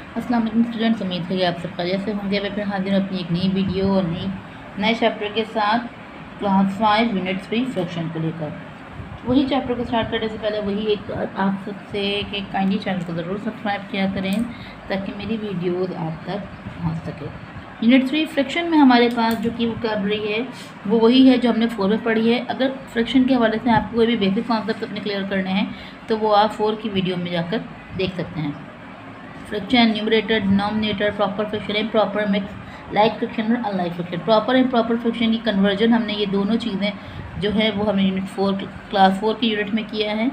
अस्सलाम वालेकुम स्टूडेंट्स, उम्मीद है कि आप सब खैरियत से होंगे। मैं फिर हाजिर हूं अपनी एक नई वीडियो और नए चैप्टर के साथ क्लास 5 यूनिट 3 फ्रैक्शन को लेकर। वही चैप्टर को स्टार्ट करने से पहले वही एक आप सबसे कि काइंडली चैनल को ज़रूर सब्सक्राइब किया करें ताकि मेरी वीडियोज़ आप तक पहुँच सके। यूनिट 3 फ्रैक्शन में हमारे पास जो की वोकैबुलरी है वो वही है जो हमने 4 में पढ़ी है। अगर फ्रैक्शन के हवाले से आपको कोई भी बेसिक कॉन्सेप्ट अपने क्लियर करने हैं तो वो आप 4 की वीडियो में जाकर देख सकते हैं। Fraction, numerator, denominator, proper fraction, improper mix, like fraction और unlike fraction. Proper improper fraction की कन्वर्जन हमने ये दोनों चीज़ें जो है वो हमने यूनिट 4 क्लास 4 की यूनिट में किया है।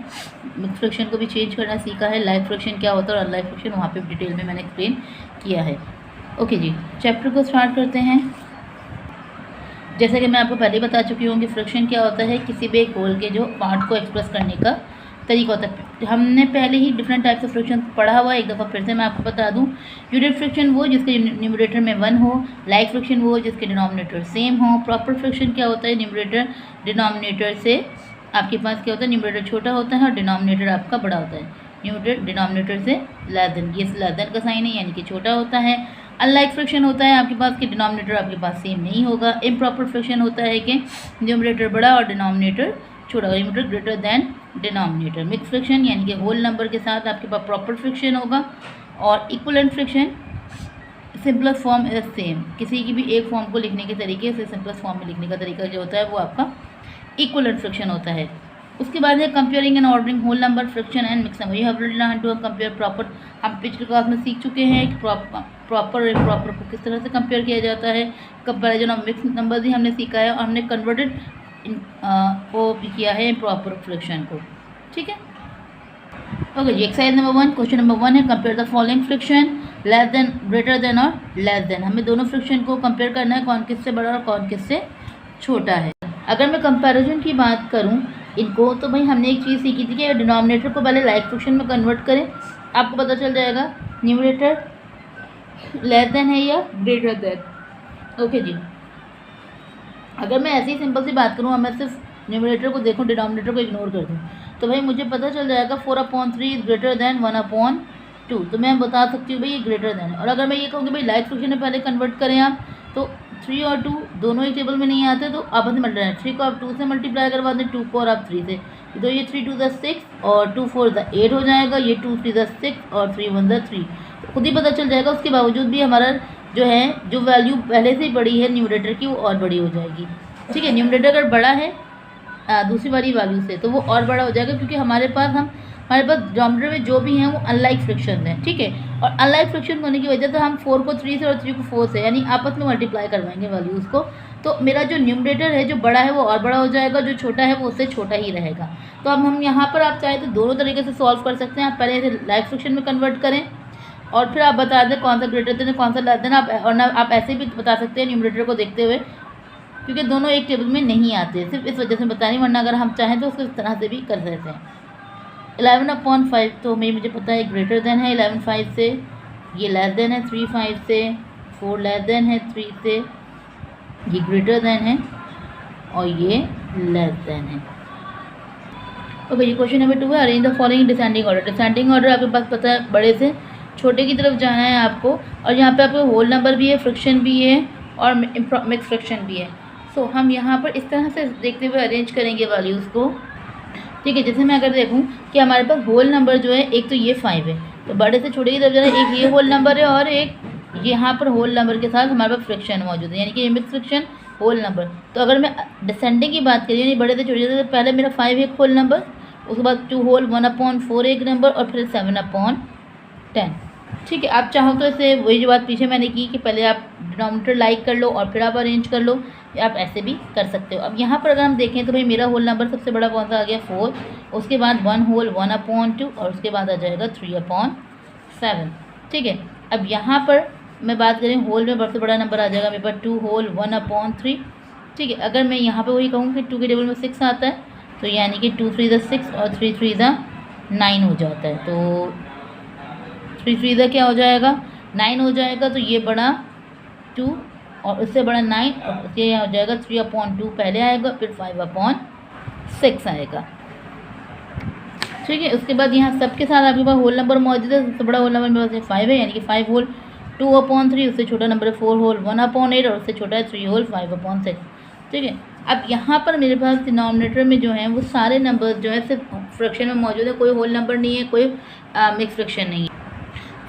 मिक्स फ्रैक्शन को भी चेंज करना सीखा है। लाइक फ्रैक्शन क्या होता है और अनलाइक फ्रैक्शन वहाँ पे डिटेल में मैंने एक्सप्लेन किया है। ओके जी, चैप्टर को स्टार्ट करते हैं। जैसे कि मैं आपको पहले बता चुकी हूँ कि फ्रैक्शन क्या होता है, किसी भी एक होल के जो पार्ट को एक्सप्रेस करने का तरीका होता है। हमने पहले ही डिफरेंट टाइप्स ऑफ फ्रैक्शन पढ़ा हुआ है, एक दफ़ा फिर से मैं आपको बता दूं। यूनिट फ्रैक्शन वो जिसके न्यूमरेटर में 1 हो, लाइक फ्रैक्शन वो जिसके डिनोमिनेटर सेम हो। प्रॉपर फ्रैक्शन क्या होता है, न्यूमरेटर डिनोमिनेटर से आपके पास क्या होता है, न्यूमरेटर छोटा होता है और डिनोमिनेटर आपका बड़ा होता है। न्यूमरेटर डिनोमिनेटर से लेस देन, ये लेस देन का साइन है यानी कि छोटा होता है। अनलाइक फ्रैक्शन होता है आपके पास कि डिनोमिनेटर आपके पास सेम नहीं होगा। इम्प्रॉपर फ्रैक्शन होता है कि न्यूमरेटर बड़ा और डिनोमिनेटर छोटा, numerator greater than denominator. Mix fraction यानी कि होल नंबर के साथ आपके पास प्रॉपर फ्रैक्शन होगा। और equivalent fraction, simplest form is same, किसी की भी एक फॉर्म को लिखने के तरीके से सिंपलेस्ट फॉर्म में लिखने का तरीका जो होता है वो आपका इक्विवेलेंट फ्रैक्शन होता है। उसके बाद है comparing and ordering whole number, fraction and mix number. You have learn to compare proper. हम पिछले क्लास में सीख चुके हैं कि प्रॉपर और इम्प्रॉपर को किस तरह से कंपेयर किया जाता है। कंपेरिजन ऑफ मिक्स नंबर भी हमने सीखा है और हमने कन्वर्टेड को भी किया है इम्प्रॉपर फ्रैक्शन को। ठीक है, ओके जी। एक्सरसाइज नंबर 1, क्वेश्चन नंबर 1 है compare the following fraction, less than, greater than और लेस देन। हमें दोनों फ्रैक्शन को कंपेयर करना है, कौन किससे बड़ा और कौन किससे छोटा है। अगर मैं कंपैरिजन की बात करूं इनको, तो भाई हमने एक चीज़ सीखी थी कि डिनोमिनेटर को पहले लाइक फ्रैक्शन में कन्वर्ट करें, आपको पता चल जाएगा न्यूमरेटर लेस देन है या ग्रेटर देन। ओके जी, अगर मैं ऐसी सिंपल सी बात करूँ और मैं सिर्फ न्यूमरेटर को देखूँ, डिनोमिनेटर को इग्नोर कर दूँ, तो भाई मुझे पता चल जाएगा 4/3 इज़ ग्रेटर देन 1/2। तो मैं बता सकती हूँ भाई ये ग्रेटर देन है। और अगर मैं ये कहूँ कि भाई लाइक फ्रैक्शन में पहले कन्वर्ट करें आप, तो 3 और 2 दोनों ही टेबल में नहीं आते, तो आपस में मल्टीप्लाई, 3 को आप 2 से मल्टीप्लाई करवा दें, 2 को और आप 3 से, तो ये 3 2 6 और 2 4 8 हो जाएगा। ये 2 3 6 और 3 1 3, तो खुद ही पता चल जाएगा। उसके बावजूद भी हमारा जो है जो वैल्यू पहले से ही बड़ी है न्यूमरेटर की, वो और बड़ी हो जाएगी। ठीक है, न्यूमरेटर अगर बड़ा है दूसरी वाली वैल्यू से, तो वो और बड़ा हो जाएगा क्योंकि हमारे पास डिनोमिनेटर में जो भी हैं वो अनलाइक फ्रैक्शन हैं। ठीक है, और अनलाइक फ्रैक्शन होने की वजह से हम 4 को 3 से और 3 को 4 से, यानी आपस में मल्टीप्लाई करवाएंगे वैल्यूज़ को, तो मेरा जो न्यूमरेटर है जो बड़ा है वो और बड़ा हो जाएगा, जो छोटा है वो उससे छोटा ही रहेगा। तो अब हम यहाँ पर आप चाहे तो दोनों तरीके से सॉल्व कर सकते हैं। आप पहले इसे लाइक फ्रैक्शन में कन्वर्ट करें और फिर आप बता दें कौन सा ग्रेटर देन कौन सा लेस देन। आप ऐसे भी बता सकते हैं न्यूमरेटर को देखते हुए, क्योंकि दोनों एक टेबल में नहीं आते, सिर्फ इस वजह से बता नहीं, वरना अगर हम चाहें तो उसको इस तरह से भी कर सकते हैं। 11/5 तो मुझे पता है ग्रेटर देन है 11/5 से, ये लेस देन है 3/5 से, 4 लेस देन है 3 से, ये ग्रेटर देन है और ये लेस देन है। ओके, ये क्वेश्चन नंबर 2 है, arrange the following descending order. Descending order आपके पास पता है, बड़े से छोटे की तरफ जाना है आपको, और यहाँ पे आपको होल नंबर भी है, फ्रैक्शन भी है और मिक्स फ्रैक्शन भी है। सो हम यहाँ पर इस तरह से देखते हुए अरेंज करेंगे वैल्यूज़ को। ठीक है, जैसे मैं अगर देखूँ कि हमारे पास होल नंबर जो है, एक तो ये 5 है, तो बड़े से छोटे की तरफ जाना, एक ये होल नंबर है और एक यहाँ पर होल नंबर के साथ हमारे पास फ्रैक्शन मौजूद है, यानी कि मिक्स फ्रैक्शन होल नंबर। तो अगर मैं डिसेंडिंग की बात करूँ यानी बड़े से छोटे से, पहले मेरा 5 एक होल नंबर, उसके बाद 2 होल, 1/4 एक नंबर और फिर 7/10। ठीक है, आप चाहो तो इसे वही जो बात पीछे मैंने की कि पहले आप डिनोमिनेटर लाइक कर लो और फिर आप अरेंज कर लो, या आप ऐसे भी कर सकते हो। अब यहाँ पर अगर हम देखें तो भाई मेरा होल नंबर सबसे बड़ा कौन सा आ गया, 4, उसके बाद 1 होल 1/2 और उसके बाद आ जाएगा 3/7। ठीक है, अब यहाँ पर मैं बात करें होल में सबसे बड़ा नंबर आ जाएगा मेरे पास 2 होल 1/3। ठीक है, अगर मैं यहाँ पर वही कहूँ कि 2 के टेबल में 6 आता है, तो यानी कि 2 3 6 और 3 3 9 हो जाता है, तो 3 3 क्या हो जाएगा, 9 हो जाएगा। तो ये बड़ा 2 और उससे बड़ा 9 और ये हो जाएगा 3/2 पहले आएगा, फिर 5/6 आएगा। ठीक है। उसके बाद यहाँ सबके साथ आपके पास होल नंबर मौजूद है। सबसे बड़ा होल नंबर मेरे पास 5 है, यानी कि 5 होल 2/3, उससे छोटा नंबर है 4 होल 1/8 और उससे छोटा है 3 होल 5/6। ठीक है। अब यहाँ पर मेरे पास डिनोमिनेटर में जो है वो सारे नंबर जो है सिर्फ फ्रैक्शन में मौजूद है, कोई होल नंबर नहीं है, कोई मिक्स फ्रैक्शन नहीं है।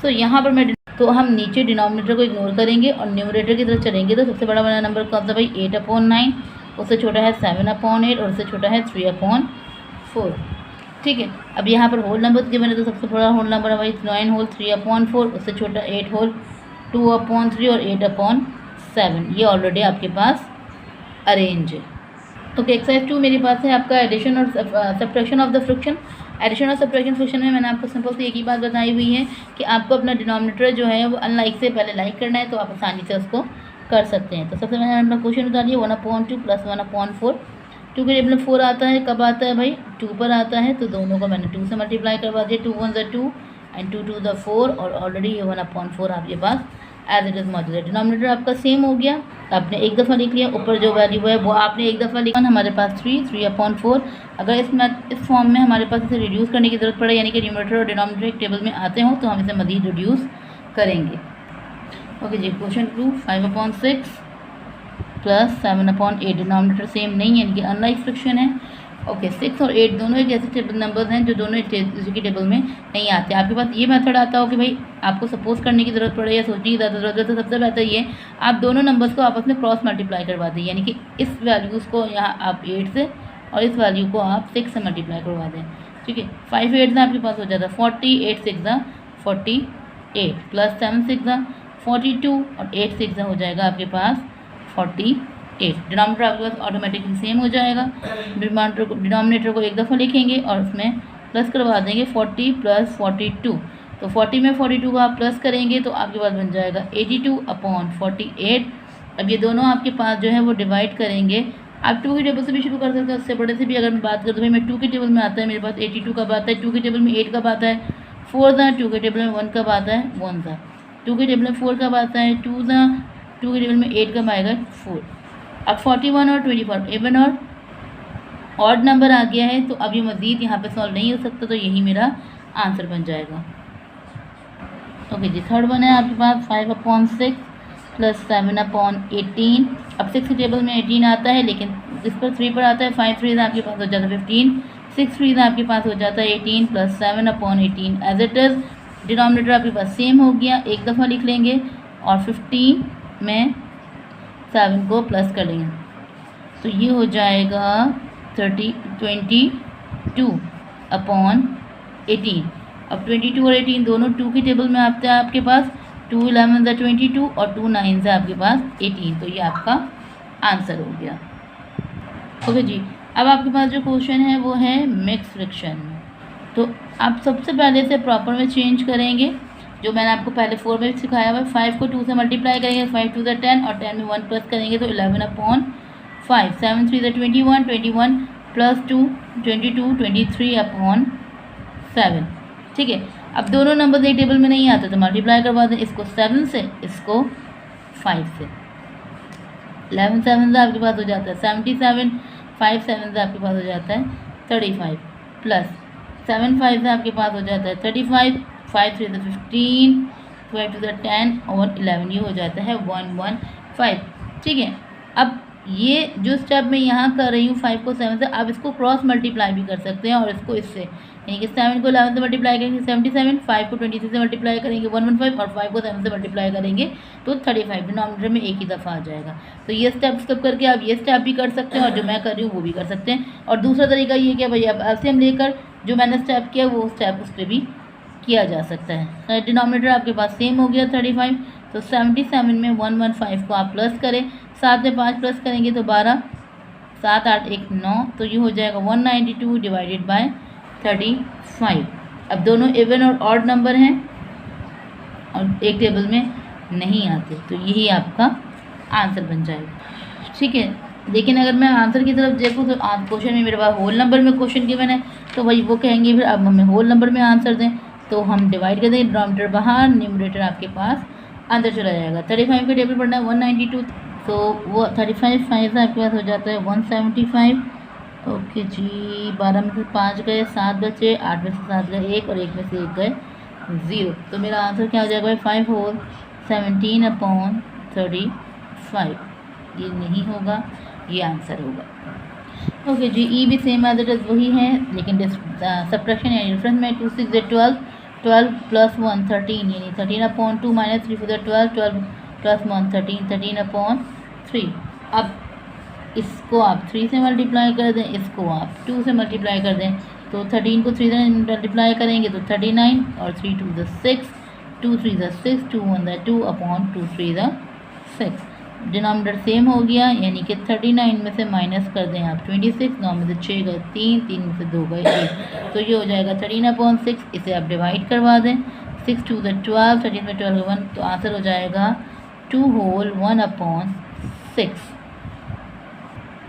तो यहाँ पर तो हम नीचे डिनोमिनेटर को इग्नोर करेंगे और न्यूमरेटर की तरफ चलेंगे। तो सबसे बड़ा वाला नंबर कौन सा भाई 8/9, उससे छोटा है 7/8 और उससे छोटा है 3/4। ठीक है। अब यहाँ पर होल नंबर गिवन है, तो सबसे बड़ा होल नंबर है भाई 9 होल 3/4, उससे छोटा 8 होल 2/3 और 8/7। ये ऑलरेडी आपके पास अरेंज है। ओके, एक्सरसाइज 2 मेरे पास है आपका एडिशन और subtraction of the fraction. Addition और सब्ट्रैक्शन फ्रैक्शन में मैंने आपको सिंपल सी एक ही बात बताई हुई है कि आपको अपना डिनोमिनेटर जो है वो अनलाइक से पहले लाइक करना है, तो आप आसानी से उसको कर सकते हैं। तो सबसे पहले अपना क्वेश्चन बता दिया 1/2 + 1/4। 2 के टेबल में 4 आता है, कब आता है भाई 2 पर आता है, तो दोनों को मैंने 2 से मल्टीप्लाई करवा दिया। 2 1 = 2 एंड 2 2 = 4 और ऑलरेडी ये 1/4 आपके पास एज इट इज़ मौजूद है। डिनोमिनेटर आपका सेम हो गया, आपने एक दफ़ा लिख लिया, ऊपर जो वैल्यू है वो आपने एक दफ़ा लिखा। हमारे पास 3/4। अगर इस फॉर्म में हमारे पास इसे रिड्यूस करने की ज़रूरत पड़े, यानी कि न्यूमरेटर और डिनोमिनेटर एक टेबल में आते हों, तो हम इसे मज़ीद रिड्यूस करेंगे। ओके जी, क्वेश्चन 2 5/6 + 7/8। डिनोमिनेटर सेम नहीं है, यानी कि अनलाइक फ्रैक्शन है। ओके, 6 और 8 दोनों एक ऐसे टेबल नंबर्स हैं जो दोनों इसी की टेबल में नहीं आते। आपके पास ये मेथड आता हो कि भाई आपको सपोज करने की ज़रूरत पड़े या सोचने की ज़्यादा ज़रूरत है, तो सबसे बेहतर ये आप दोनों नंबर्स को आपस में क्रॉस मल्टीप्लाई करवा दें, यानी कि इस वैल्यूज़ को यहाँ आप 8 से और इस वैल्यू को आप 6 से मल्टीप्लाई करवा दें। ठीक है। 5 8 आपके पास हो जाता है 40, 8 6 48 + 7 6 42 और 8 6 हो जाएगा आपके पास 48। डिनोमिनेटर आपके पास ऑटोमेटिकली सेम हो जाएगा। डिनोमिनेटर को एक दफ़ा लिखेंगे और उसमें प्लस करवा देंगे 40 + 42। तो 40 में 42 को आप प्लस करेंगे तो आपके पास बन जाएगा 82/48। अब ये दोनों आपके पास जो है वो डिवाइड करेंगे। आप 2 की टेबल से भी शुरू कर सकते हैं, उससे बड़े से भी अगर मैं बात करूँ तो भाई मैं 2 की टेबल में आता है, मेरे पास 82 कब आता है, 2 की टेबल में 8 कब आता है, 4 ज़ा 2 की टेबल में 1 कब आता है, 1 ज़ा 2 की टेबल में 4 कब आता है, 2 ज़ा 2 की टेबल में 8 कब आएगा, 4। अब 41 और 24 इवन और ऑड नंबर आ गया है, तो अब ये मज़ीद यहाँ पे सॉल्व नहीं हो सकता, तो यही मेरा आंसर बन जाएगा। ओके जी, थर्ड वन है आपके पास 5/6 + 7/18। अब 6 की टेबल में 18 आता है, लेकिन इस पर 3 पर आता है। 5 3 आपके पास हो जाता है 15, 6 3 आपके पास हो जाता है 18 + 7/18 एज इट इज़। डिनोमिनेटर आपके पास सेम हो गया, एक दफ़ा लिख लेंगे और 15 में 7 को प्लस कर लेंगे, तो ये हो जाएगा 22/18। अब 22 और 18 दोनों 2 की टेबल में आते हैं आपके पास। 2 11 = 22 और 2 9 से आपके पास 18, तो ये आपका आंसर हो गया। ओके जी, अब आपके पास जो क्वेश्चन है वो है मिक्स फ्रैक्शन। तो आप सबसे पहले से प्रॉपर में चेंज करेंगे, जो मैंने आपको पहले 4 में सिखाया हुआ है। 5 को 2 से मल्टीप्लाई करेंगे, 5 2 = 10 और 10 में 1 प्लस करेंगे तो 11/5। 7 3 = 21, 21 + 2 22, 23/7। ठीक है। अब दोनों नंबर एक टेबल में नहीं आते तो मल्टीप्लाई करवा दें, इसको 7 से, इसको 5 से। 11 7 से आपके पास हो जाता है 77, 5 7 से आपके पास हो जाता है 35 + 7 5 से आपके पास हो जाता है 35, 5 3 = 15, 12 2 = 10 और 11 ये हो जाता है 115। ठीक है। अब ये जो स्टेप मैं यहाँ कर रही हूँ 5 को 7 से, आप इसको क्रॉस मल्टीप्लाई भी कर सकते हैं और इसको इससे, यानी कि 7 को 11 से मल्टीप्लाई करेंगे 77, 5 को 23 से मल्टीप्लाई करेंगे 115 और 5 को 7 से मल्टीप्लाई करेंगे तो 35। डिनोमिनेटर में एक ही दफ़ा आ जाएगा। तो ये स्टेप स्किप करके आप ये स्टेप भी कर सकते हैं और जो मैं कर रही हूँ वो भी कर सकते हैं। और दूसरा तरीका ये कि भाई आप एलसीएम लेकर जो मैंने स्टेप किया वो स्टेप उस पर भी किया जा सकता है। डिनोमिनेटर आपके पास सेम हो गया 35, तो 77 में 115 को आप प्लस करें, 7 में 5 प्लस करेंगे तो 12, 7 8 1 9, तो ये हो जाएगा 192 डिवाइडेड बाय 35। अब दोनों इवन और ऑड नंबर हैं और एक टेबल में नहीं आते, तो यही आपका आंसर बन जाएगा। ठीक है। लेकिन अगर मैं आंसर की तरफ देखूँ तो क्वेश्चन में मेरे पास होल नंबर में क्वेश्चन गिवन है, तो भाई वो कहेंगे फिर अब हमें होल नंबर में आंसर दें, तो हम डिवाइड कर देंगे, डिनोमिनेटर बाहर, न्यूमरेटर आपके पास अंदर चला जाएगा। 35 का टेबल पढ़ना है 192, तो वो 35 5 से आपके पास हो जाता है 175 ओके जी, 12 में से 5 गए, 7 बचे, 8 में से 7 गए 1 और 1 में से 1 गए 0। तो मेरा आंसर क्या हो जाएगा भाई 5 होल 17/35। ये नहीं होगा, ये आंसर होगा। ओके जी, ई भी सेम एज इट इज़ वही है, लेकिन सब्ट्रैक्शन या डिफरेंस में 2 6 12, 12 + 1 13, यानी 13/2 - 3 4 12, 12 + 1 13, 13/3। अब इसको आप 3 से मल्टीप्लाई कर दें, इसको आप 2 से मल्टीप्लाई कर दें, तो 13 को 3 से मल्टीप्लाई करेंगे तो 39, और 3 2 6, 2 3 6, 2 1 2 अपॉन 2 3 6। डिनोमिनेटर सेम हो गया, यानी कि 39 में से माइनस कर दें आप 26, 9 में से 6 गए 3, 3 में से 2 गए 1, तो ये हो जाएगा 13/6। इसे आप डिवाइड करवा दें, 6 2 12, 13 में 12 1, तो आंसर हो जाएगा 2 whole 1/6।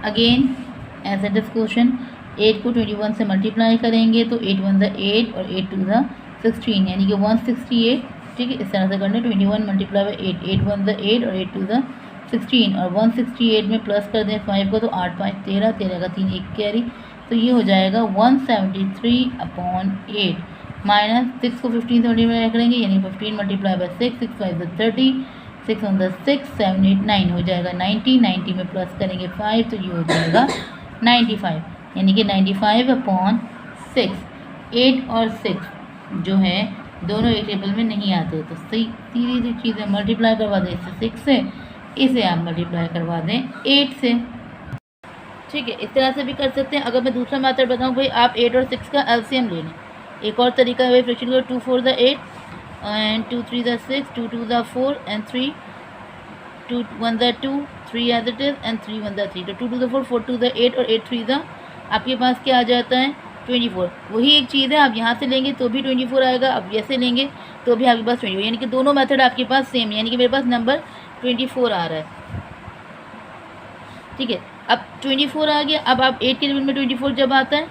Again as it is question, 8 को 21 से मल्टीप्लाई करेंगे तो 8 1 8 और 8 2 16, यानी कि 168। ठीक है, इस तरह से करना, 21 मल्टीप्लाई बाई 8, 8 1 8 और 8 2 16, और 168 में प्लस कर दें 5 को तो 8 5 13, 13 का 3 1 कैरी, तो ये हो जाएगा 173/8 माइनस 6 को 15 से मल्टीप्लाई करेंगे, यानी 15 मल्टीप्लाई बाई 6, 6 5 30, 6 1 6 7 8 9 हो जाएगा 90, 90 में प्लस करेंगे 5, तो ये हो जाएगा 95, यानी कि 95/6। 8 और 6 जो है दोनों एक टेबल में नहीं आते, तो सीधी सी चीज़ें मल्टीप्लाई करवा दें इससे 6 से, इसे आप मल्टीप्लाई करवा दें 8 से। ठीक है, इस तरह से भी कर सकते हैं। अगर मैं दूसरा मेथड बताऊँ भाई, आप 8 और 6 का एलसीएम ले लें। एक और तरीका है भाई, फ्रैक्शन करो, 2 4 8 and 2 3 6, 2 2 4 and 3, 2 1 2, 3 as it is and 3 1 3, तो 2 2 4, 4 2 8 और 8 3 आपके पास क्या आ जाता है 24। वही एक चीज़ है, आप यहाँ से लेंगे तो भी 24 आएगा, आप ऐसे लेंगे तो भी आपके पास 24, यानी कि दोनों मेथड आपके पास सेम, यानी कि मेरे पास नंबर 24 आ रहा है। ठीक है, अब 24 आ गया। अब आप 8 के टेबल में 24 जब आता है,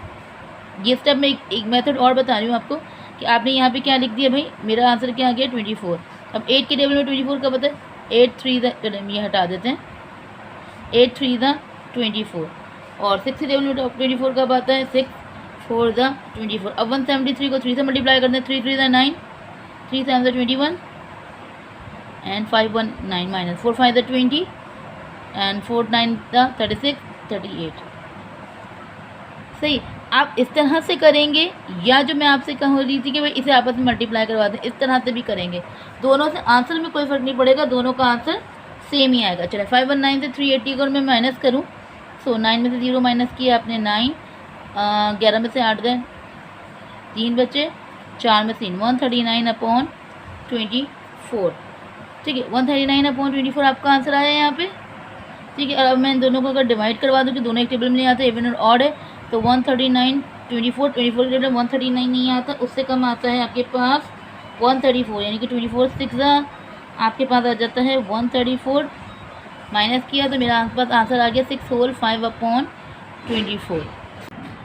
ये स्टेप में एक मेथड और बता रही हूँ आपको कि आपने यहाँ पे क्या लिख दिया भाई, मेरा आंसर क्या आ गया 24। अब 8 के टेबल में 24 का पता है, 8 3 ये हटा देते हैं, 8 3 24, और 6 के टेबल में 24 का आता है, 6 4 24। अब 173 को 3 से मल्टीप्लाई करते हैं, 3 3 9, 3 7 21 एंड 5 1 9 माइनस 4 5 20 एंड 4 9 36 38। सही, आप इस तरह से करेंगे, या जो मैं आपसे कह रही थी कि भाई इसे आपस में मल्टीप्लाई करवा दें, इस तरह से भी करेंगे। दोनों से आंसर में कोई फ़र्क नहीं पड़ेगा, दोनों का आंसर सेम ही आएगा। चले 519 से 380 को मैं माइनस करूँ, सो 9 में से 0 माइनस किया आपने 9, 11 में से 8 गए, 3 बचे, 4 में से 139/24। ठीक है, 139/24 आपका आंसर आया यहाँ पे। ठीक है, अब मैं इन दोनों को अगर डिवाइड करवा दूँ कि दोनों एक टेबल में नहीं आते, इवन और ऑड है, तो 139 24 के टेबल में 139 नहीं आता, उससे कम आता है आपके पास 134, यानी कि 24 6 आपके पास आ जाता है 134। माइनस किया तो मेरा पास आंसर आ गया 6 होल 5/24।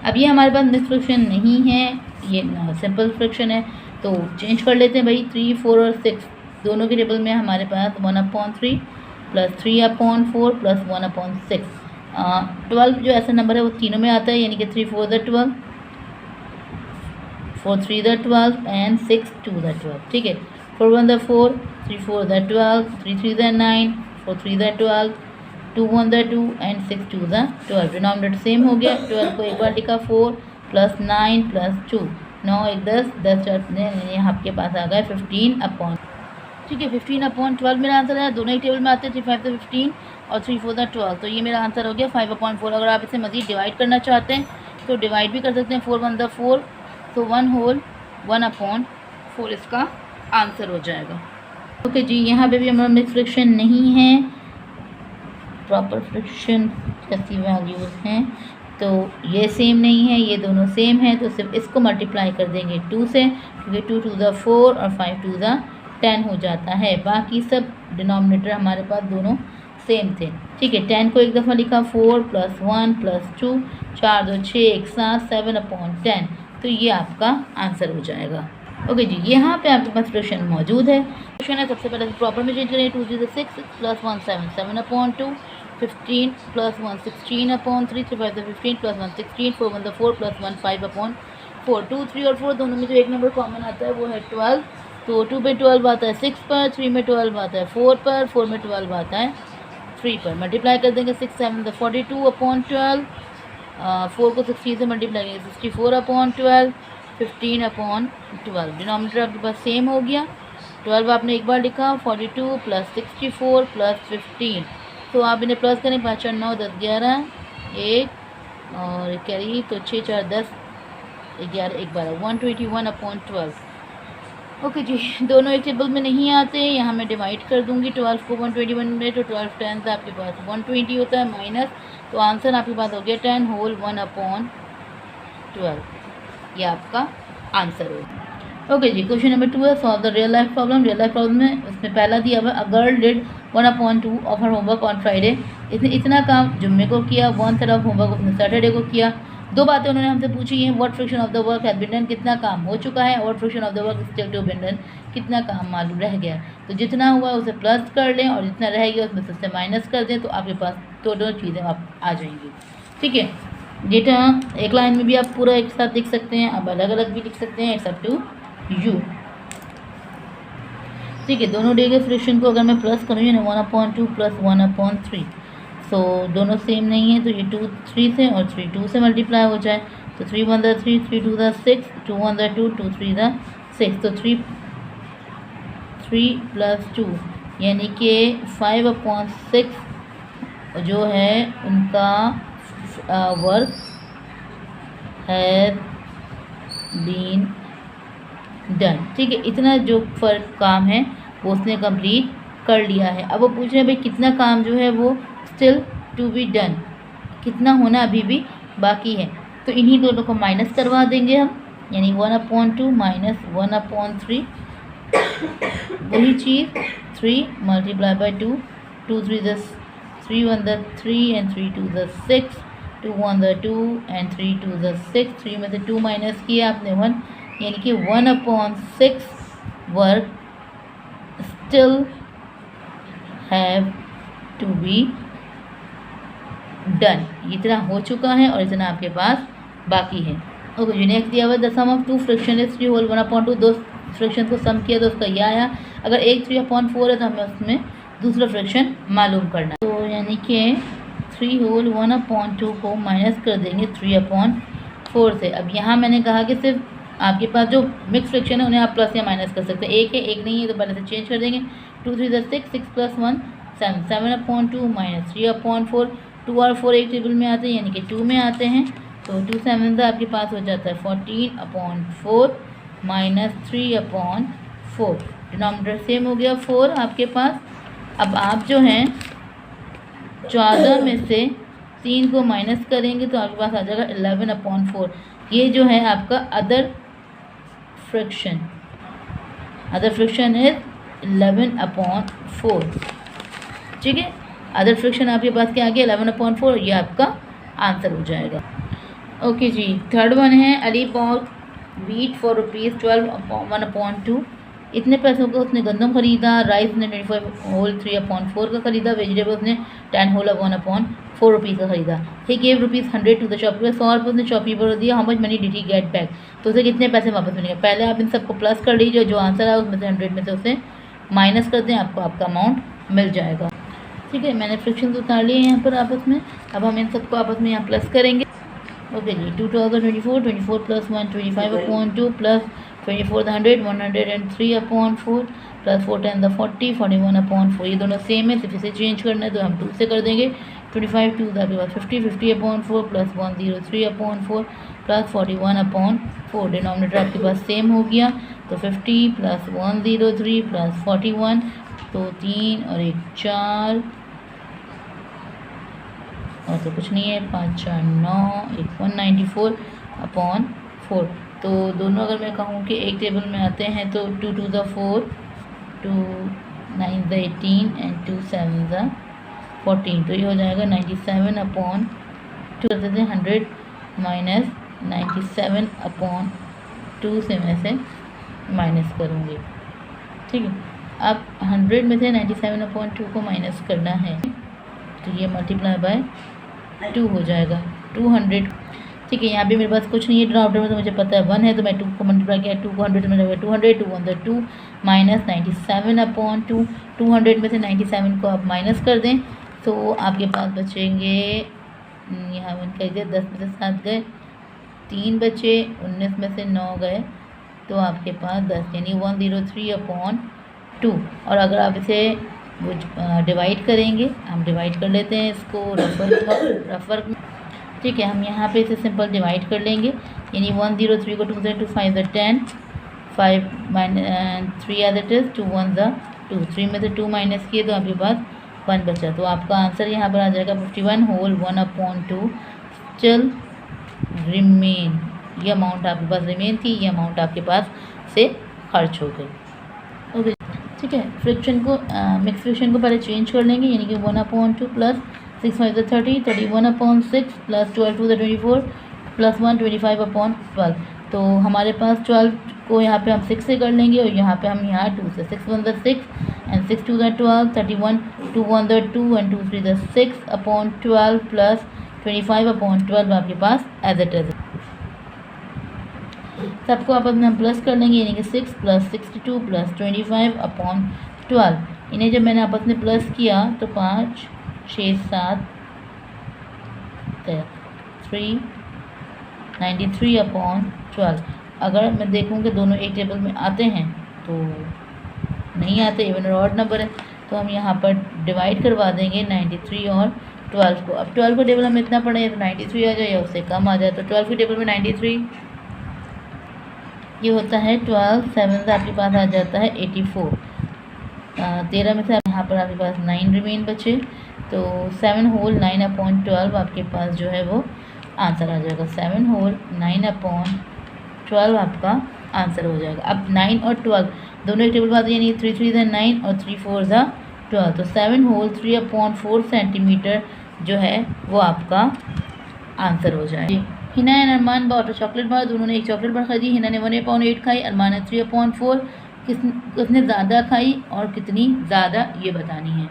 अब ये हमारे पास मिक्स फ्रैक्शन नहीं है, ये सिंपल फ्रैक्शन है, तो चेंज कर लेते हैं भाई। 3 4 और 6 दोनों के टेबल में हमारे पास 1/3 प्लस 3/4 प्लस 1/6। 12 जो ऐसा नंबर है वो तीनों में आता है, यानी कि 3 4 12, 4 3 12 एंड 6 2 12। ठीक है, 4 1 4, 3 4 12, 3 3 9, 4 3 12, 2 1 2 एंड 6 2 12। डिनोमिनेटर सेम हो गया, 12 को एक बार लिखा, 4 प्लस 9 प्लस 2, 9 1 10, 10 4 आपके पास आ गया 15/। ठीक है, 15/12 मेरा आंसर है। दोनों एक टेबल में आते हैं, 3 5 15 और 3 4 12, तो ये मेरा आंसर हो गया 5/4। अगर आप इसे मज़ीद डिवाइड करना चाहते हैं तो डिवाइड भी कर सकते हैं, 4 1 4, तो 1 होल 1/4 इसका आंसर हो जाएगा। ओके जी, यहाँ पे भी हमारा मिक्स फ्रैक्शन नहीं है, प्रॉपर फ्रैक्शन जैसी वैल्यूज़ हैं, तो ये सेम नहीं है, ये दोनों सेम है, तो सिर्फ इसको मल्टीप्लाई कर देंगे 2 से, क्योंकि 2 2 4 और 5 2 10 हो जाता है। बाकी सब डिनोमिनेटर हमारे पास दोनों सेम थे। ठीक है, 10 को एक दफ़ा लिखा, 4 प्लस 1 प्लस 2, 4 2 6 1 7, 7/10, तो ये आपका आंसर हो जाएगा। ओके जी, यहाँ पे आपके पास फ्रैक्शन मौजूद है। फ्रैक्शन है, सबसे पहले प्रॉपर में चेंज करें, 2 0 6 plus 1 7, 7/2, 15 plus 1 16 upon 3, 3 5 15 plus 1 16, 4 1 4 plus 1 5 upon 4। 2 3 और 4 दोनों में जो एक नंबर कॉमन आता है वो है 12। तो 2 में 12 आता है 6 पर, 3 में 12 आता है 4 पर, 4 में 12 आता है 3 पर। मल्टीप्लाई कर देंगे 6 7 42 अपॉन 12, 4 को 16 से मल्टीप्लाई करेंगे 64 अपॉन 12, 15 अपॉन 12। डिनोमिनेटर आपके पास सेम हो गया। 12 आपने एक बार लिखा, 42 प्लस 64 प्लस 15। तो आप इन्हें प्लस करें, 5 4 9 10 11 1 और कैरी, तो 6 4 10 11 1 12, 121 अपॉन 12। ओके जी, दोनों एक टेबल में नहीं आते, यहाँ मैं डिवाइड कर दूंगी 12 को 121 में, तो 12 10 आपके पास 120 होता है माइनस, तो आंसर आपके पास हो गया 10 होल 1 अपॉन 12। ये आपका आंसर होगा। ओके जी, क्वेश्चन नंबर 2 है solve the real life problem. Real life problem में उसमें पहला दिया हुआ a girl did 1/2 of her homework on Friday. इसने इतना काम जुम्मे को किया, 1/3 ऑफ होमवर्क उसने सैटरडे को किया। दो बातें उन्होंने हमसे पूछी हैं, what fraction of the work has been done, कितना काम हो चुका है, what fraction of the work still to been done, कितना काम मालूम रह गया। तो जितना हुआ उसे प्लस कर लें और जितना रह गया उसमें सबसे माइनस कर दें, तो आपके पास दोनों चीज़ें आप आ जाएंगी। ठीक है, डेटा एक लाइन में भी आप पूरा एक साथ लिख सकते हैं, आप अलग अलग भी लिख सकते हैं, इट्स अप टू यू। ठीक है, दोनों डे के फ्रैक्शन को अगर मैं प्लस करूँगी ना 1/2 प्लस 1/3, तो दोनों सेम नहीं है, तो ये 2 3 से और 3 2 से मल्टीप्लाई हो जाए, तो 3 1 3 3 2 6 2 1 2 2 3 6, तो 3 प्लस 2 यानी कि 5/6 जो है उनका वर्क हैज बीन डन। ठीक है, इतना जो फर्क काम है वो उसने कंप्लीट कर लिया है। अब वो पूछ रहे हैं भाई कितना काम जो है वो स्टिल टू बी डन, कितना होना अभी भी बाकी है। तो इन्हीं दोनों को माइनस करवा देंगे हम, यानी 1/2 माइनस 1/3, वही चीज़ 3 मल्टीप्लाई बाई 2, 2 3 3 1 3 एंड 3 2 6, 2 1 2 एंड 3 2 6, 3 में से 2 माइनस किया आपने 1, यानी कि 1/6 work still have to be done. इतना हो चुका है और इतना आपके पास बाकी है। ओके जी, नेक्स्ट दिया हुआ the sum of 2 fraction is 3 whole 1/2। दो फ्रैक्शन को सम किया तो उसका यह आया। अगर एक 3/4 है तो हमें उसमें दूसरा फ्रैक्शन मालूम करना, तो यानी कि 3 होल 1/2 को माइनस कर देंगे 3/4 से। अब यहाँ मैंने कहा कि सिर्फ आपके पास जो मिक्स फ्रैक्शन है उन्हें आप प्लस या माइनस कर सकते हैं, एक है एक नहीं है, तो पहले से चेंज कर देंगे। 2 3 6 6 प्लस 1 7, 7/2 माइनस 3/4, 2 और 4 एक टेबल में आते हैं यानी कि 2 में आते हैं, तो 2 7 आपके पास हो जाता है 14/4 माइनस 3/4। डिनोमिनेटर सेम हो गया 4 आपके पास। अब आप जो हैं 14 में से 3 को माइनस करेंगे तो आपके पास आ जाएगा 11/4। ये जो है आपका other fraction, other fraction is 11/4। ठीक है, अदर फ्रैक्शन आपके पास क्या आ गया 11/4, ये आपका आंसर हो जाएगा। ओके जी, थर्ड वन है अली बॉट वीट फॉर ₹12 1/2। इतने पैसों का उसने गंदम खरीदा, राइस ने 25 होल 3/4 का खरीदा, वेजिटेबल उसने 10 होल 1/4 रुपीज़ का खरीदा। He gave ₹100 to the shopkeeper. 100 रुपये उसने शॉपकीपर को दिया। How much money did he get back, तो उसे कितने पैसे वापस मिलेंगे। पहले आप इन सबको प्लस कर लीजिए, जो आंसर है उसमें से 100 में से उसे माइनस कर दें, आपको आपका अमाउंट मिल जाएगा। ठीक है, मैंने फ्रैक्शन उतार लिए यहाँ पर आपस में। अब हम इन सबको आपस में यहाँ प्लस करेंगे। ओके जी, 2024 24 प्लस 1 25/2 प्लस 24 100 103/4 प्लस 4 10 40 41/4। ये दोनों सेम है, सिर्फ इसे चेंज करना है तो हम 2 से कर देंगे। 25 2 आपके पास 50 50/4 प्लस 103/4 प्लस 41/4। डिनोमिनेटर आपके पास सेम हो गया, तो 50 प्लस 103 प्लस 41, तो 3 और 1 4 और तो कुछ नहीं है, 5 4 9 1 194/4। तो दोनों अगर मैं कहूँ कि एक टेबल में आते हैं तो 2 2 4 2 9 18 एंड 2 7 14, तो ये हो जाएगा 97/2 करते थे 100 माइनस 97/2 से मैं से माइनस करूँगी। ठीक है, अब 100 में से 97/2 को माइनस करना है तो ये मल्टीप्लाई बाय 2 हो जाएगा 200। ठीक है, यहाँ पे मेरे पास कुछ नहीं है डिनोमिनेटर में, तो मुझे पता है 1 है, तो मैं 2 को मल्टीप्लाई किया 2 को 100 से मल्टीप्लाई 200, 2 1 2 माइनस 97/2। 200 में से 97 को आप माइनस कर दें तो आपके पास बचेंगे, यहाँ वन कर दिया, 10 में से 7 गए, 3 बचे, 19 में से 9 गए, तो आपके पास 10 यानी 103/2। और अगर आप इसे डिवाइड करेंगे, हम डिवाइड कर लेते हैं इसको रफर। ठीक है, हम यहाँ पे इसे सिंपल डिवाइड कर लेंगे, यानी 103 को 2 से 2 5 10, 5 - 3 एज इट इज़, 2 1 2, 3 में से 2 माइनस किए तो आपके पास 1 बचा, तो आपका आंसर यहाँ पर आ जाएगा 51 होल 1/2 स्टिल रिमेन। ये अमाउंट आपके पास रिमेन थी, ये अमाउंट आपके पास से खर्च हो गई। ओके, ठीक है, फ्रिक्शन को मिक्स फ्रिक्शन को पहले चेंज कर लेंगे, यानी कि 1/2 प्लस 6 5 30, 31/6 प्लस 12 2 24 प्लस 1 25/12। तो हमारे पास 12 को यहाँ पे हम 6 से कर लेंगे और यहाँ पे हम यहाँ 2 से, 6 1 6 एंड 6 2 12, 31 2 1 2 एंड 2 3 6/12 प्लस 25/12 आपके पास एज इट इज। सबको आपस में हम प्लस कर लेंगे, यानी कि 6 प्लस 62 प्लस 25/12। इन्हें जब मैंने आपस में प्लस किया तो 5 6 7 393/12। अगर मैं देखूं कि दोनों एक टेबल में आते हैं तो नहीं आते, इवन और ऑड नंबर है, तो हम यहाँ पर डिवाइड करवा देंगे 93 और 12 को। अब 12 को टेबल में इतना पढ़े तो 93 आ जाए या उससे कम आ जाए, तो 12 की टेबल में 93 ये होता है 12, 7 से आपके पास आ जाता है 84। 13 में से यहाँ पर आपके पास 9 रिमेन बचे, तो 7 होल 9/12 आपके पास जो है वो आंसर आ जाएगा। 7 होल 9/12 आपका आंसर हो जाएगा। अब 9 और 12 दोनों एक टेबल बात, यानी 3 3 9 और 3 4 12, तो 7 होल 3/4 सेंटीमीटर जो है वो आपका आंसर हो जाएगा। Hina and Arman bought chocolate bar, दोनों ने एक चॉकलेट बार खाई। हिना ने 1/8 खाई, अरमान ने 3/4। किसने ज़्यादा खाई और कितनी ज़्यादा ये बतानी है।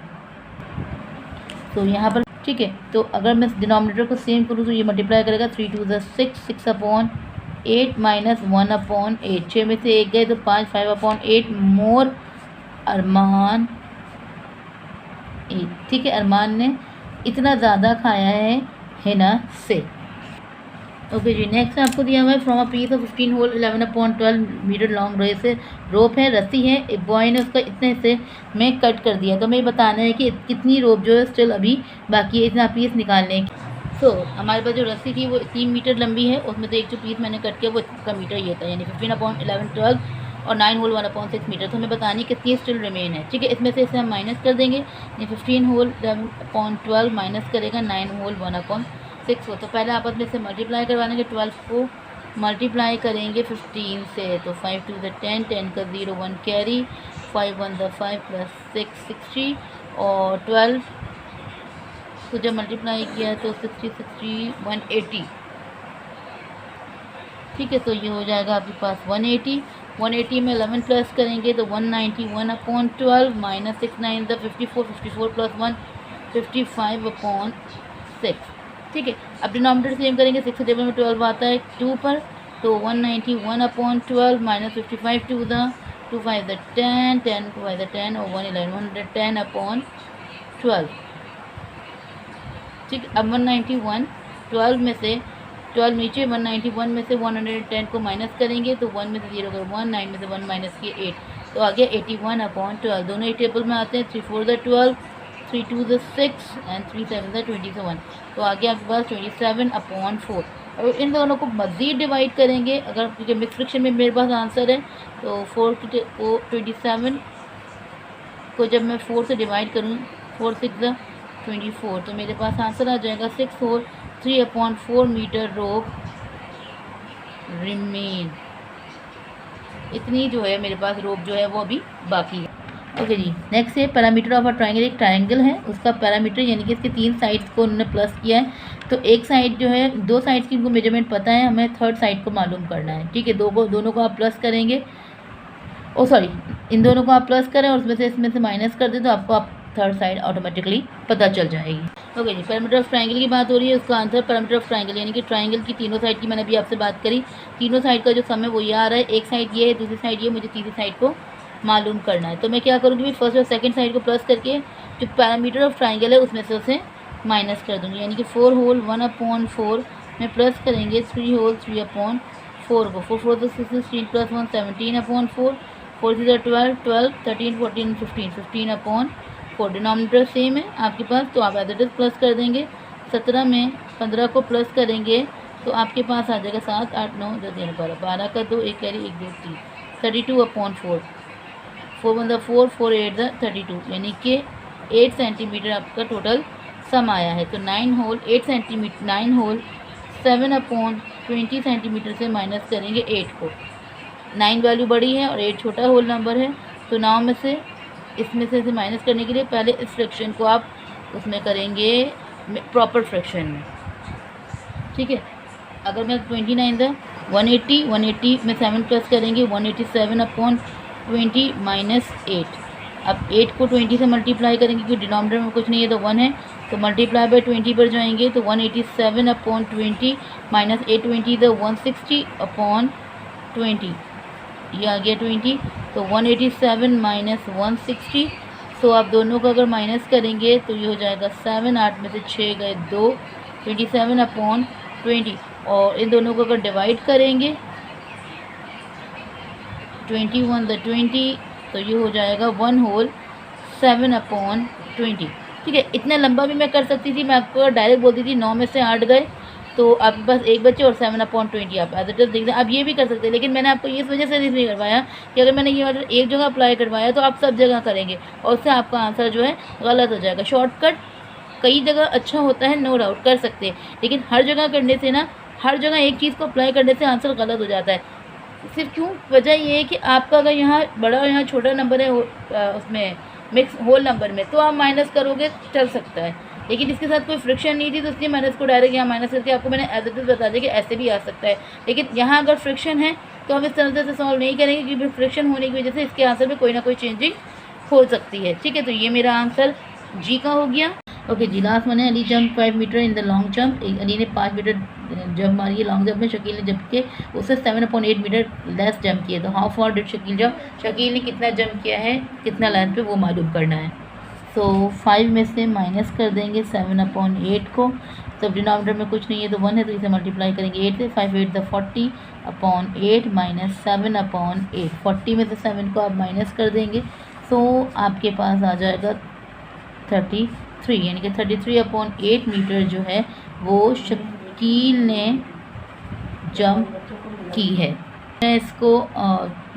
तो यहाँ पर ठीक है, तो अगर मैं डिनोमिनेटर को सेम करूँ तो ये मल्टीप्लाई करेगा 3 2 6 6/8 माइनस 1/8। 6 में से 1 गए तो 5 5/8 मोर अरमान 8। ठीक है, अरमान ने इतना ज़्यादा खाया है हिना से। ओके जी, नेक्स्ट आपको दिया हुआ है from a piece of 15 whole 11/12 metre long race है, रोप है, रस्सी है, एक बॉय ने उसका इतने हिस्से में कट कर दिया, तो हमें बताना है कि कितनी रोप जो है स्टिल अभी बाकी है इतना पीस निकालने की। सो हमारे पास जो रस्सी थी वो 3 मीटर लंबी है, उसमें से एक जो पीस मैंने कट किया वो इसका मीटर ये था, यानी 15/11/12 और 9 होल 1/6 मीटर। तो हमें बतानी कितनी स्टिल रिमेन है। ठीक है, इसमें से इसे हम माइनस कर देंगे, यानी 15 होल 11/12 माइनस करेगा 9 होल 1/6 हो। तो पहले आपस में से मल्टीप्लाई करवाने के 12 को मल्टीप्लाई करेंगे 15 से, तो 5 2 10, 10 का 0 1 कैरी, 5 1 5 प्लस 6 60 और 12 को जब मल्टीप्लाई किया तो 60 60 180। ठीक है, तो ये हो जाएगा आपके पास 180। 180 में 11 प्लस करेंगे तो 191/12 माइनस 6 9 54, 54 प्लस 1 55/6। ठीक है, अब डिनोमिनेटर सेम करेंगे, 6 टेबल में 12 आता है 2 पर, तो 191/12 माइनस 55 2 2 5 10, 10 5 10 और 1 11 110/12। ठीक, अब 191 12 में से 12 नीचे, 191 में से 110 को माइनस करेंगे तो 1 में से 0 कर 1, 9 में से 1 माइनस किए 8, तो आ गया 81/12। दोनों एक टेबल में आते हैं, 3 4 12, 3 2 6 एंड 3 7 21। तो आगे आपके पास 27/4। और इन दोनों को मज़ीद डिवाइड करेंगे, अगर क्योंकि मिक्स फ्रिक्शन में मेरे पास आंसर है, तो 4 को 27 को जब मैं 4 से डिवाइड करूँ, 4 6 24, तो मेरे पास आंसर आ जाएगा 6 4 3/4 मीटर रोप रिमेन। इतनी जो है मेरे पास रोप जो है वो अभी बाकी है। ओके जी, नेक्स्ट है पैरामीटर ऑफ अ ट्रायंगल। एक ट्रायंगल है, उसका पैरामीटर यानी कि इसके 3 साइड्स को उन्होंने प्लस किया है, तो एक साइड जो है 2 साइड्स की इनको मेजरमेंट पता है, हमें थर्ड साइड को मालूम करना है। ठीक है, दोनों को आप प्लस करेंगे, इन दोनों को आप प्लस करें और इसमें से माइनस कर दें तो आपको थर्ड साइड ऑटोमेटिकली पता चल जाएगी। ओके जी, पैरामीटर ऑफ ट्राइंगल की बात हो रही है। उसका आंसर पैरामीटर ऑफ ट्राइंगल यानी कि ट्राइंगल की तीनों साइड की मैंने अभी आपसे बात करी। तीनों साइड का जो सम है वो ये आ रहा है। एक साइड ये है, दूसरी साइड ये, मुझे तीसरी साइड को मालूम करना है। तो मैं क्या करूँगी, फर्स्ट और सेकंड साइड को प्लस करके जो पैरामीटर ऑफ ट्राइंगल है उसमें से उसे माइनस कर दूँगी। यानी कि 4 होल 1/4 में प्लस करेंगे 3 होल 3/4 को। 4 4 तो 16 प्लस 1 17/4, 4 3 12 12 13 14 15 15/4। डिनोमिनेटर सेम है आपके पास, तो आप एज इट इज प्लस कर देंगे। 17 में 15 को प्लस करेंगे तो आपके पास आ जाएगा 7 8 9 10 11 12, 12 का 2, 1 कैरी 1 2 3, 32/4। 4 1 4 4 8 32, यानी कि 8 सेंटीमीटर आपका टोटल सम आया है। तो 9 होल 8 सेंटीमीटर, 9 होल 7/20 सेंटीमीटर से माइनस करेंगे 8 को। 9 वैल्यू बड़ी है और 8 छोटा होल नंबर है, तो 9 में से इसमें से माइनस करने के लिए पहले इस फ्रैक्शन को आप उसमें करेंगे प्रॉपर फ्रैक्शन में, ठीक है। अगर मैं 29 था 180 में 7 प्लस करेंगे 187/20 माइनस 8। अब 8 को 20 से मल्टीप्लाई करेंगे क्योंकि डिनोमिनेटर में कुछ नहीं है तो 1 है, तो मल्टीप्लाई बाय 20 पर जाएंगे तो 187/20 माइनस 820 तो 160/20, ये आ गया 20। तो 187 माइनस 160। सो आप दोनों को अगर माइनस करेंगे तो ये हो जाएगा 7, 8 में से 6 गए 2, 27/20। और इन दोनों को अगर डिवाइड करेंगे 21 द 20, तो ये हो जाएगा 1 होल 7/20, ठीक है। इतना लंबा भी मैं कर सकती थी, मैं आपको डायरेक्ट बोलती थी 9 में से 8 गए तो आपके पास एक बच्चे और 7/20 आप एज इट इज देख दें। आप ये भी कर सकते हैं, लेकिन मैंने आपको इस वजह से नहीं करवाया कि अगर मैंने ये वाला एक जगह अप्लाई करवाया तो आप सब जगह करेंगे और उससे आपका आंसर जो है गलत हो जाएगा। शॉर्टकट कई जगह अच्छा होता है, नो डाउट कर सकते हैं, लेकिन हर जगह करने से ना, हर जगह एक चीज़ को अप्लाई करने से आंसर गलत हो जाता है। सिर्फ क्यों, वजह ये है कि आपका अगर यहाँ बड़ा और यहाँ छोटा नंबर है उसमें मिक्स होल नंबर में, तो आप माइनस करोगे चल सकता है, लेकिन इसके साथ कोई फ्रिक्शन नहीं थी तो इसलिए माइनस को डायरेक्ट यहाँ माइनस करके आपको मैंने एज इट इज बता दिया कि ऐसे भी आ सकता है। लेकिन यहाँ अगर फ्रिक्शन है तो हम इस तरह से सॉल्व नहीं करेंगे क्योंकि फ्रिक्शन होने की वजह से इसके आंसर में कोई ना कोई चेंजिंग हो सकती है, ठीक है। तो ये मेरा आंसर जी का हो गया। ओके जी, लास्ट वन है Ali jump 5 metre in the long jump. Ali ने 5 मीटर जंप मारी है लॉन्ग जंप में, शकील ने जंप के उससे 7/8 मीटर लेस जंप किया। तो how for did Shakeel jump, Shakeel ने कितना जंप किया है, कितना लेंथ पे, वो मालूम करना है। तो 5 में से माइनस कर देंगे 7/8 को, तो डिनोमिनेटर में कुछ नहीं है तो 1 है, तो इसे मल्टीप्लाई करेंगे 8 से। 5 8 द 40/8 माइनस 7/8। 40 में से 7 को आप माइनस कर देंगे तो आपके पास आ जाएगा 33, यानी कि 33/8 मीटर जो है वो शकील ने जंप की है। मैं इसको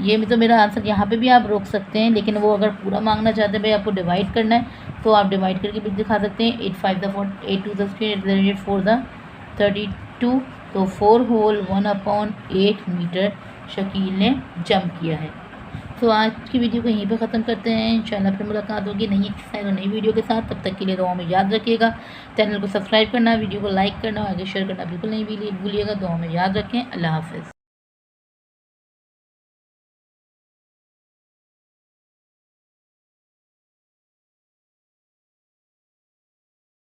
ये तो मेरा आंसर यहाँ पे भी आप रोक सकते हैं, लेकिन वो अगर पूरा मांगना चाहते हैं भाई आपको डिवाइड करना है तो आप डिवाइड करके भी दिखा सकते हैं। 8 5 द 4 8 2 द 16 8 4 द 32, तो 4 होल 1/8 मीटर शकील ने जंप किया है। तो आज की वीडियो को यहीं पे ख़त्म करते हैं। इंशाल्लाह फिर मुलाकात होगी नई एक्सरसाइज और नई वीडियो के साथ। तब तक के लिए दुआ में याद रखिएगा, चैनल को सब्सक्राइब करना, वीडियो को लाइक करना, आगे शेयर करना बिल्कुल नहीं भूलिएगा। दुआ में याद रखें। अल्लाह हाफ़िज़।